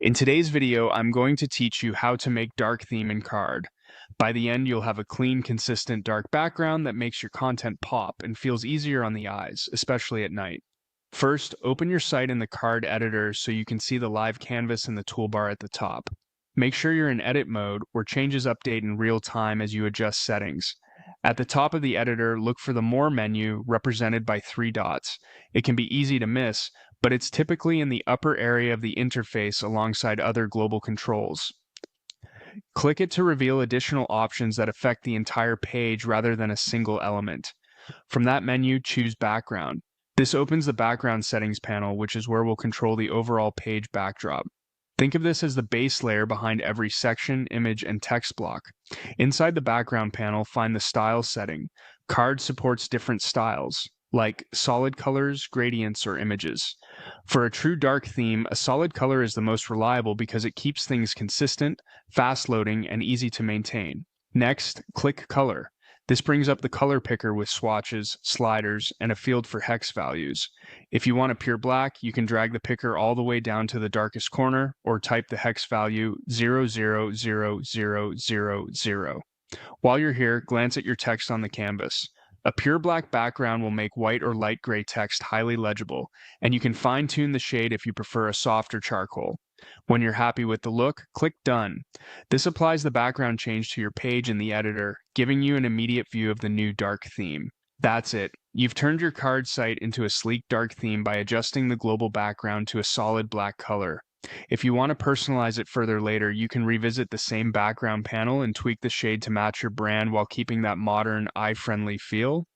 In today's video, I'm going to teach you how to make dark theme in Card. By the end, you'll have a clean, consistent dark background that makes your content pop and feels easier on the eyes, especially at night. First, open your site in the Card editor so you can see the live canvas in the toolbar at the top. Make sure you're in edit mode, where changes update in real time as you adjust settings. At the top of the editor, look for the More menu represented by 3 dots. It can be easy to miss, but it's typically in the upper area of the interface alongside other global controls. Click it to reveal additional options that affect the entire page rather than a single element. From that menu, choose Background. This opens the Background Settings panel, which is where we'll control the overall page backdrop. Think of this as the base layer behind every section, image, and text block. Inside the Background panel, find the Style setting. Card supports different styles, like solid colors, gradients, or images. For a true dark theme, a solid color is the most reliable because it keeps things consistent, fast loading, and easy to maintain. Next, click Color. This brings up the color picker with swatches, sliders, and a field for hex values. If you want a pure black, you can drag the picker all the way down to the darkest corner or type the hex value 000000. While you're here, glance at your text on the canvas. A pure black background will make white or light gray text highly legible, and you can fine-tune the shade if you prefer a softer charcoal. When you're happy with the look, click Done. This applies the background change to your page in the editor, giving you an immediate view of the new dark theme. That's it. You've turned your card site into a sleek dark theme by adjusting the global background to a solid black color. If you want to personalize it further later, you can revisit the same background panel and tweak the shade to match your brand while keeping that modern, eye-friendly feel.